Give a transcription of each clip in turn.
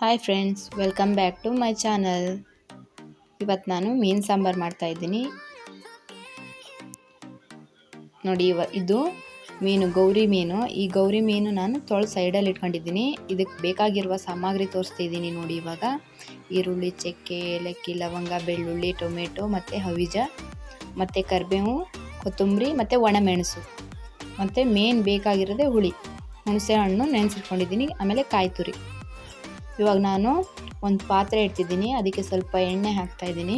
Hi friends, welcome back to my channel. ಇವತ್ತು ನಾನು ಮೀನು ಸಾಂಬಾರು ಮಾಡ್ತಾಯಿದ್ದೀನಿ. ನೋಡಿ, ಇದು ಮೀನು ಗೌರಿ ಮೀನು. ಈ ಗೌರಿ ಮೀನು ನಾನು ತೊಳೆದು ಸೈಡಲ್ಲಿ ಇಟ್ಕೊಂಡಿದ್ದೀನಿ. ಇದಕ್ಕೆ ಬೇಕಾಗಿರುವ ಸಾಮಗ್ರಿ ತೋರಿಸ್ತಿದ್ದೀನಿ ನೋಡಿ. ಇವಾಗ ಈರುಳ್ಳಿ, ಚಕ್ಕೆ, ಏಲಕ್ಕಿ, ಲವಂಗ, ಬೆಳ್ಳುಳ್ಳಿ, ಟೊಮೆಟೊ ಮತ್ತು ಹವಿಜ ಮತ್ತು ಕರಿಬೇವು, ಕೊತ್ತಂಬರಿ ಮತ್ತು ಒಣಮೆಣಸು ಮತ್ತು ಮೇನ್ ಬೇಕಾಗಿರೋದೇ ಹುಣಸೆ ಹಣ್ಣು ನೆನೆಸಿಟ್ಕೊಂಡಿದ್ದೀನಿ. ಆಮೇಲೆ ಕಾಯಿ ತುರಿ. ಇವಾಗ ನಾನು ಒಂದು ಪಾತ್ರೆ ಇಡ್ತಿದ್ದೀನಿ. ಅದಕ್ಕೆ ಸ್ವಲ್ಪ ಎಣ್ಣೆ ಹಾಕ್ತಾಯಿದ್ದೀನಿ.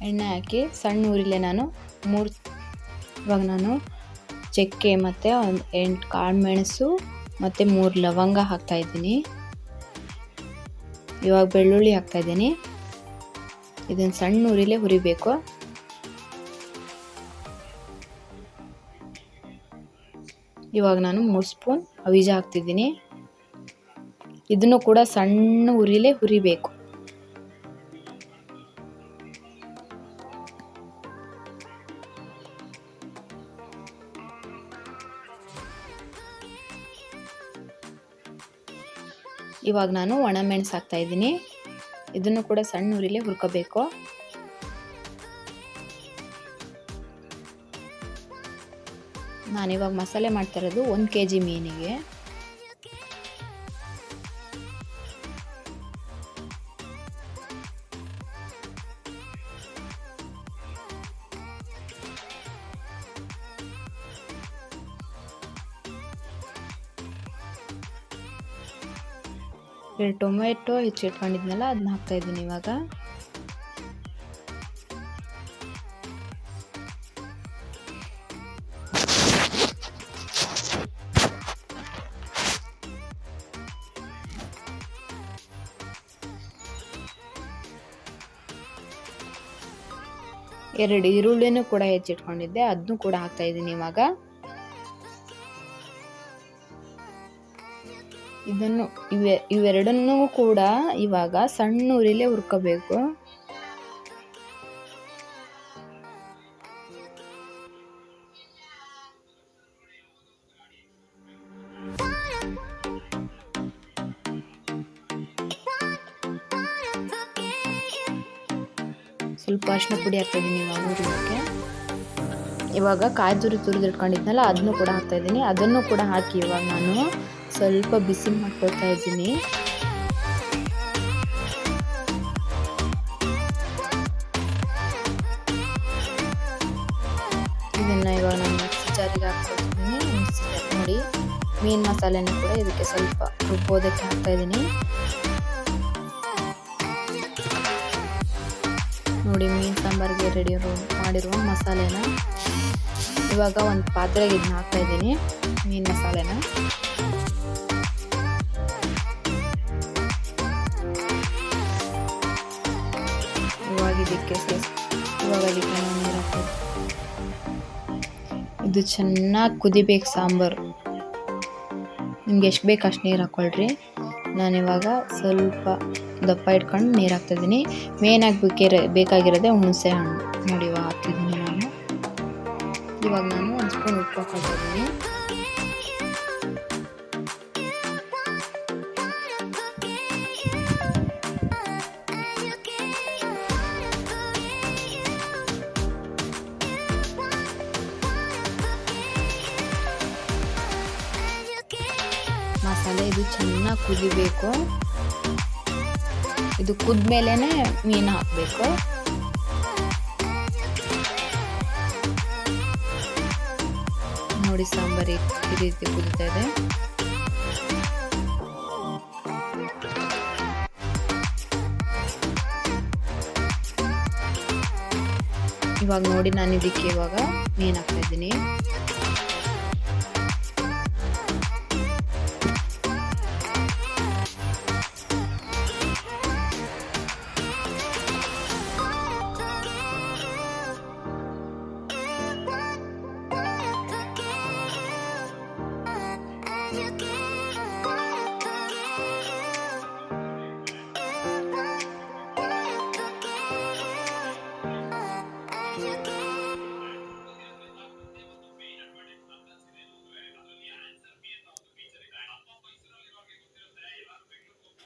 ಎಣ್ಣೆ ಹಾಕಿ ಸಣ್ಣ ಉರಿಲೆ ಇವಾಗ ನಾನು ಚಕ್ಕೆ ಮತ್ತು ಒಂದು 8 ಕಾಳು ಮೆಣಸು ಮತ್ತು 3 ಲವಂಗ ಹಾಕ್ತಾಯಿದ್ದೀನಿ. ಇವಾಗ ಬೆಳ್ಳುಳ್ಳಿ ಹಾಕ್ತಾಯಿದ್ದೀನಿ. ಇದನ್ನು ಸಣ್ಣ ಉರಿಲೆ ಹುರಿಬೇಕು. ಇವಾಗ ನಾನು 3 ಸ್ಪೂನ್ ಹವಿಜ ಹಾಕ್ತಿದ್ದೀನಿ. ಇದನ್ನು ಕೂಡ ಸಣ್ಣ ಉರಿಲೆ ಹುರಿಬೇಕು. ಇವಾಗ ನಾನು ಒಣಮೆಣಸು ಹಾಕ್ತಾಯಿದ್ದೀನಿ. ಇದನ್ನು ಕೂಡ ಸಣ್ಣ ಉರಿಲೆ ಹುರ್ಕೋಬೇಕು. ನಾನಿವಾಗ ಮಸಾಲೆ ಮಾಡ್ತಾ ಇರೋದು 1 kg ಮೀನಿಗೆ. ಟೊಮೆಟೊ ಹೆಚ್ಚಿಟ್ಕೊಂಡಿದ್ನಲ್ಲ, ಅದನ್ನ ಹಾಕ್ತಾಯಿದ್ದೀನಿ ಇವಾಗ. ಎರಡು ಈರುಳ್ಳಿನೂ ಕೂಡ ಹೆಚ್ಚಿಟ್ಕೊಂಡಿದ್ದೆ, ಅದನ್ನು ಕೂಡ ಹಾಕ್ತಾಯಿದ್ದೀನಿ ಇವಾಗ. ಇವೆರಡನ್ನೂ ಕೂಡ ಇವಾಗ ಸಣ್ಣ ಉರಿಲೆ ಹುರ್ಕೋಬೇಕು. ಸ್ವಲ್ಪ ಅರಿಶಿನ ಪುಡಿ ಹಾಕ್ತಾಯಿದ್ದೀನಿ ಇವಾಗ ಹುರಿಯೋಕ್ಕೆ. ಇವಾಗ ಕಾಯಿ ತುರಿ ತುರಿದಿಟ್ಕೊಂಡಿದ್ನಲ್ಲ, ಅದನ್ನು ಕೂಡ ಹಾಕ್ತಾಯಿದ್ದೀನಿ. ಅದನ್ನು ಕೂಡ ಹಾಕಿ ಇವಾಗ ನಾನು ಸ್ವಲ್ಪ ಬಿಸಿ ಮಾಡ್ಕೊಳ್ತಾ ಇದ್ದೀನಿ. ಇದನ್ನು ಇವಾಗ ನಾನು ಮಿಕ್ಸಿ ಜಾರಿಗೆ ಹಾಕ್ಕೊಳ್ತಿದ್ದೀನಿ. ಮಿಕ್ಸಿ ಜಾರ್ ನೋಡಿ, ಮೀನು ಮಸಾಲೆನೂ ಕೂಡ ಇದಕ್ಕೆ ಸ್ವಲ್ಪ ರುಬ್ಬೋದಕ್ಕೆ ಹಾಕ್ತಾಯಿದ್ದೀನಿ. ನೋಡಿ, ಮೀನು ಸಾಂಬಾರಿಗೆ ರೆಡಿ ಮಾಡಿರುವ ಮಸಾಲೆನ ಇವಾಗ ಒಂದು ಪಾತ್ರೆಗೆ ಇದನ್ನ ಹಾಕ್ತಾಯಿದ್ದೀನಿ. ಮೀನು ಮಸಾಲೆನ ಇವಾಗ ಅದಕ್ಕೆ ನಾನು ನೀರು ಹಾಕ್ತೀನಿ. ಇದು ಚೆನ್ನಾಗಿ ಕುದಿಬೇಕು ಸಾಂಬಾರು. ನಿಮ್ಗೆ ಎಷ್ಟು ಬೇಕು ಅಷ್ಟು ನೀರು ಹಾಕ್ಕೊಳ್ರಿ. ನಾನಿವಾಗ ಸ್ವಲ್ಪ ದಪ್ಪ ಇಟ್ಕೊಂಡು ನೀರು ಹಾಕ್ತಾಯಿದ್ದೀನಿ. ಮೇನಾಗಿ ಬೇಕಾಗಿರೋದೆ ಹುಣಸೆ ಹಣ್ಣು. ನೋಡಿ, ಇವಾಗ ಹಾಕ್ತಿದ್ದೀನಿ ನಾನು. ಇವಾಗ ನಾನು 1 ಸ್ಪೂನ್ ಉಪ್ಪು ಹಾಕ್ಕೊಳ್ತಾಯಿದ್ದೀನಿ. ಮಸಾಲೆ ಇದು ಚೆನ್ನಾಗಿ ಕುದಿಬೇಕು. ಇದು ಕುದ್ಮೇಲೆ ಮೀನು ಹಾಕಬೇಕು. ನೋಡಿ, ಸಾಂಬಾರು ಈ ರೀತಿ ಕುದಿತಾ ಇದೆ. ಇವಾಗ ನೋಡಿ, ನಾನು ಇದಕ್ಕೆ ಇವಾಗ ಮೀನು ಹಾಕ್ತಾ ಇದ್ದೀನಿ.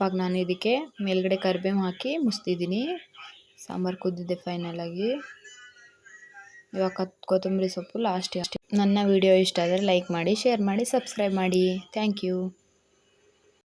ಇವಾಗ ನಾನು ಇದಕ್ಕೆ ಮೇಲ್ಗಡೆ ಕರಿಬೇವು ಹಾಕಿ ಮುಚ್ತಿದ್ದೀನಿ. ಸಾಂಬಾರು ಕುದ್ದಿದೆ ಫೈನಲ್ ಆಗಿ. ಇವಾಗ ಕೊತ್ತಂಬರಿ ಸೊಪ್ಪು ಲಾಸ್ಟ್ ಅಷ್ಟೇ. ನನ್ನ ವಿಡಿಯೋ ಇಷ್ಟ ಆದರೆ ಲೈಕ್ ಮಾಡಿ, ಶೇರ್ ಮಾಡಿ, ಸಬ್ಸ್ಕ್ರೈಬ್ ಮಾಡಿ. Thank you.